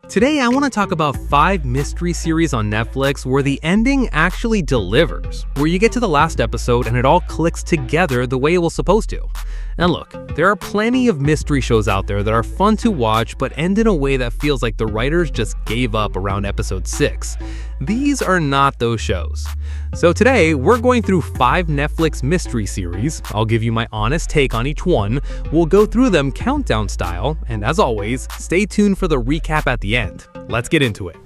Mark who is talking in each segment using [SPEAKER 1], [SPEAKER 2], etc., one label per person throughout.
[SPEAKER 1] Today, I want to talk about 5 mystery series on Netflix where the ending actually delivers, where you get to the last episode and it all clicks together the way it was supposed to. And look, there are plenty of mystery shows out there that are fun to watch but end in a way that feels like the writers just gave up around episode 6. These are not those shows. So today, we're going through 5 Netflix mystery series. I'll give you my honest take on each one. We'll go through them countdown style, and as always, stay tuned for the recap at the end. Let's get into it.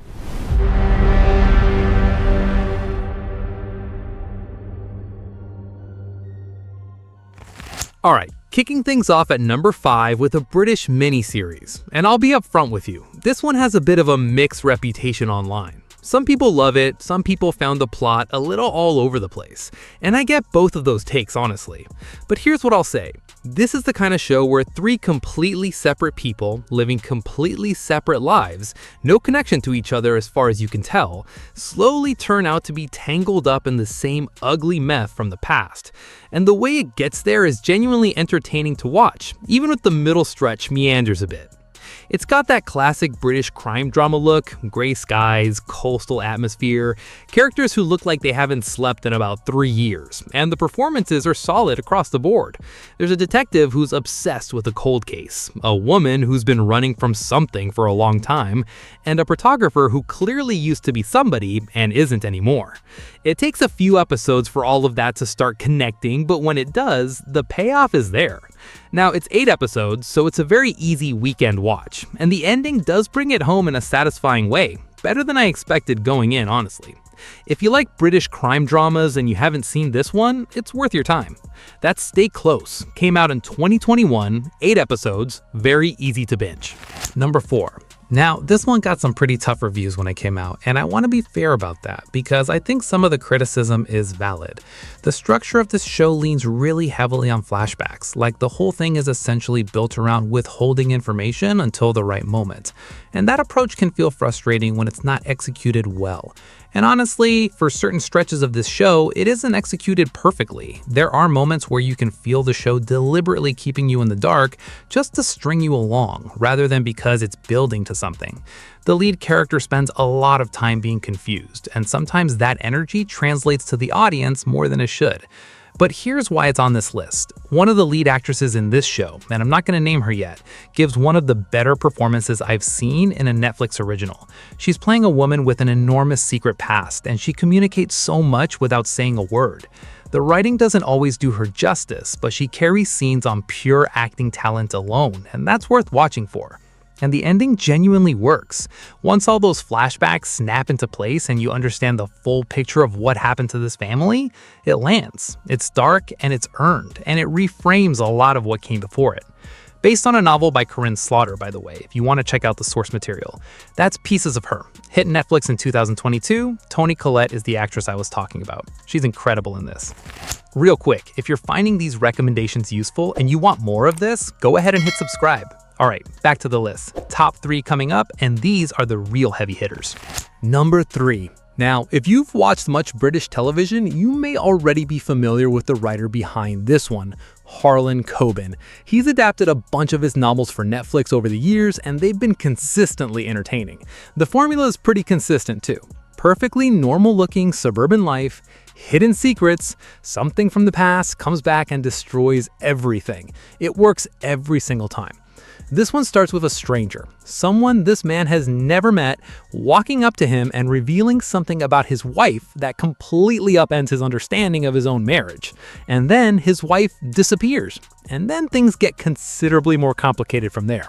[SPEAKER 1] Alright, kicking things off at number 5 with a British miniseries. And I'll be upfront with you, this one has a bit of a mixed reputation online. Some people love it, some people found the plot a little all over the place. And I get both of those takes, honestly. But here's what I'll say. This is the kind of show where 3 completely separate people living completely separate lives, no connection to each other as far as you can tell, slowly turn out to be tangled up in the same ugly mess from the past. And the way it gets there is genuinely entertaining to watch, even if the middle stretch meanders a bit. It's got that classic British crime drama look, gray skies, coastal atmosphere, characters who look like they haven't slept in about 3 years, and the performances are solid across the board. There's a detective who's obsessed with a cold case, a woman who's been running from something for a long time, and a photographer who clearly used to be somebody and isn't anymore. It takes a few episodes for all of that to start connecting, but when it does, the payoff is there. Now, it's 8 episodes, so it's a very easy weekend watch, and the ending does bring it home in a satisfying way, better than I expected going in, honestly. If you like British crime dramas and you haven't seen this one, it's worth your time. That's Stay Close, came out in 2021, 8 episodes, very easy to binge. Number 4. Now, this one got some pretty tough reviews when it came out, and I want to be fair about that because I think some of the criticism is valid. The structure of this show leans really heavily on flashbacks, like the whole thing is essentially built around withholding information until the right moment. And that approach can feel frustrating when it's not executed well. And honestly, for certain stretches of this show, it isn't executed perfectly. There are moments where you can feel the show deliberately keeping you in the dark just to string you along, rather than because it's building to something. The lead character spends a lot of time being confused, and sometimes that energy translates to the audience more than it should. But here's why it's on this list. One of the lead actresses in this show, and I'm not going to name her yet, gives one of the better performances I've seen in a Netflix original. She's playing a woman with an enormous secret past, and she communicates so much without saying a word. The writing doesn't always do her justice, but she carries scenes on pure acting talent alone, and that's worth watching for. And the ending genuinely works. Once all those flashbacks snap into place and you understand the full picture of what happened to this family, it lands. It's dark and it's earned, and it reframes a lot of what came before it. Based on a novel by Corinne Slaughter, by the way, if you want to check out the source material. That's Pieces of Her. Hit Netflix in 2022, Toni Collette is the actress I was talking about. She's incredible in this. Real quick, if you're finding these recommendations useful and you want more of this, go ahead and hit subscribe. Alright, back to the list. Top 3 coming up, and these are the real heavy hitters. Number 3. Now, if you've watched much British television, you may already be familiar with the writer behind this one, Harlan Coben. He's adapted a bunch of his novels for Netflix over the years, and they've been consistently entertaining. The formula is pretty consistent too. Perfectly normal-looking suburban life, hidden secrets, something from the past comes back and destroys everything. It works every single time. This one starts with a stranger, someone this man has never met, walking up to him and revealing something about his wife that completely upends his understanding of his own marriage. And then his wife disappears. And then things get considerably more complicated from there.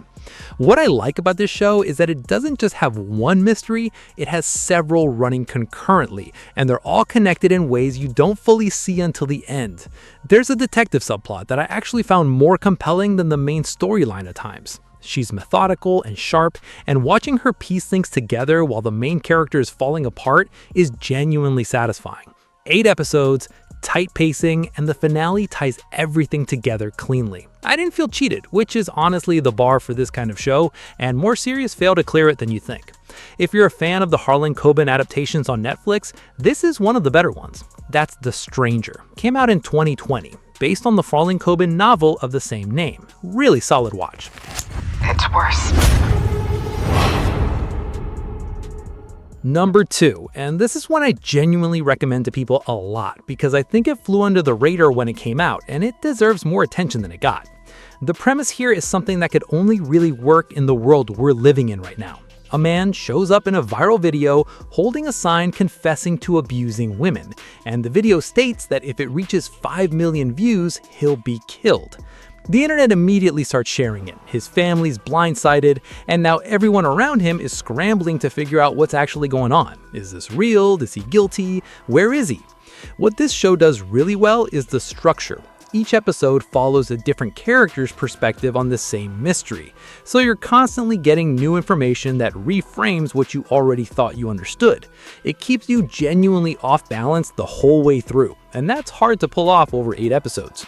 [SPEAKER 1] What I like about this show is that it doesn't just have one mystery, it has several running concurrently, and they're all connected in ways you don't fully see until the end. There's a detective subplot that I actually found more compelling than the main storyline at times. She's methodical and sharp, and watching her piece things together while the main character is falling apart is genuinely satisfying. 8 episodes, tight pacing, and the finale ties everything together cleanly. I didn't feel cheated, which is honestly the bar for this kind of show, and more series fail to clear it than you think. If you're a fan of the Harlan Coben adaptations on Netflix, this is one of the better ones. That's The Stranger. Came out in 2020, based on the Harlan Coben novel of the same name. Really solid watch.
[SPEAKER 2] It's worse.
[SPEAKER 1] Number 2, and this is one I genuinely recommend to people a lot because I think it flew under the radar when it came out and it deserves more attention than it got. The premise here is something that could only really work in the world we're living in right now. A man shows up in a viral video holding a sign confessing to abusing women, and the video states that if it reaches 5 million views, he'll be killed. The internet immediately starts sharing it, his family's blindsided, and now everyone around him is scrambling to figure out what's actually going on. Is this real? Is he guilty? Where is he? What this show does really well is the structure. Each episode follows a different character's perspective on the same mystery, so you're constantly getting new information that reframes what you already thought you understood. It keeps you genuinely off balance the whole way through, and that's hard to pull off over 8 episodes.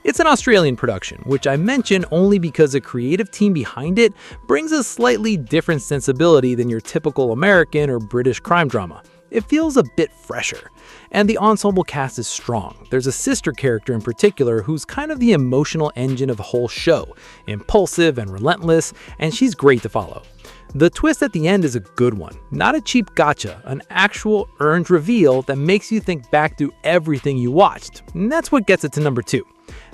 [SPEAKER 1] It's an Australian production, which I mention only because the creative team behind it brings a slightly different sensibility than your typical American or British crime drama. It feels a bit fresher. And the ensemble cast is strong. There's a sister character in particular who's kind of the emotional engine of the whole show, impulsive and relentless, and she's great to follow. The twist at the end is a good one, not a cheap gotcha, an actual earned reveal that makes you think back through everything you watched. And that's what gets it to number 2.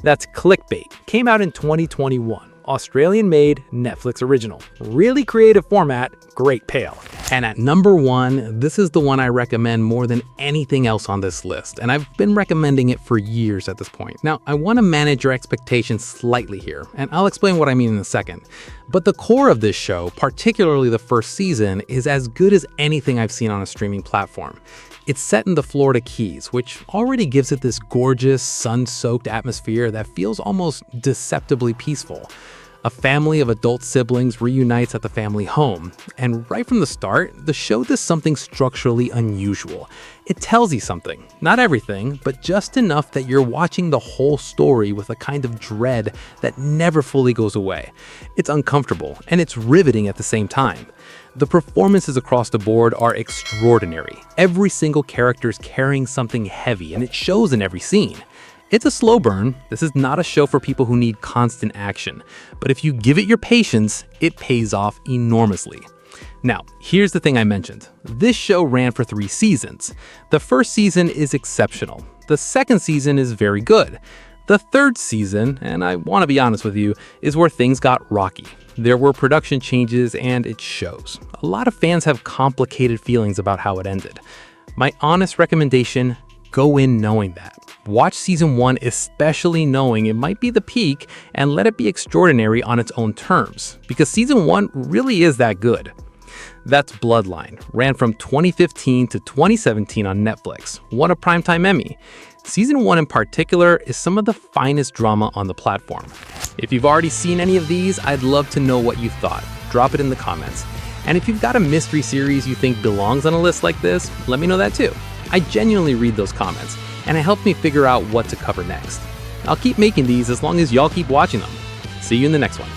[SPEAKER 1] That's Clickbait. Came out in 2021. Australian-made, Netflix original. Really creative format, great payout. And at number 1, this is the one I recommend more than anything else on this list, and I've been recommending it for years at this point. Now, I want to manage your expectations slightly here, and I'll explain what I mean in a second. But the core of this show, particularly the first season, is as good as anything I've seen on a streaming platform. It's set in the Florida Keys, which already gives it this gorgeous, sun-soaked atmosphere that feels almost deceptively peaceful. A family of adult siblings reunites at the family home, and right from the start, the show does something structurally unusual. It tells you something, not everything, but just enough that you're watching the whole story with a kind of dread that never fully goes away. It's uncomfortable, and it's riveting at the same time. The performances across the board are extraordinary. Every single character is carrying something heavy, and it shows in every scene. It's a slow burn. This is not a show for people who need constant action, but if you give it your patience, it pays off enormously. Now, here's the thing I mentioned. This show ran for 3 seasons. The first season is exceptional. The second season is very good. The third season, and I want to be honest with you, is where things got rocky. There were production changes and it shows. A lot of fans have complicated feelings about how it ended. My honest recommendation, go in knowing that. Watch season 1 especially knowing it might be the peak and let it be extraordinary on its own terms, because season 1 really is that good. That's Bloodline, ran from 2015 to 2017 on Netflix, won a Primetime Emmy. Season 1 in particular is some of the finest drama on the platform. If you've already seen any of these, I'd love to know what you thought. Drop it in the comments. And if you've got a mystery series you think belongs on a list like this, let me know that too. I genuinely read those comments, and it helps me figure out what to cover next. I'll keep making these as long as y'all keep watching them. See you in the next one.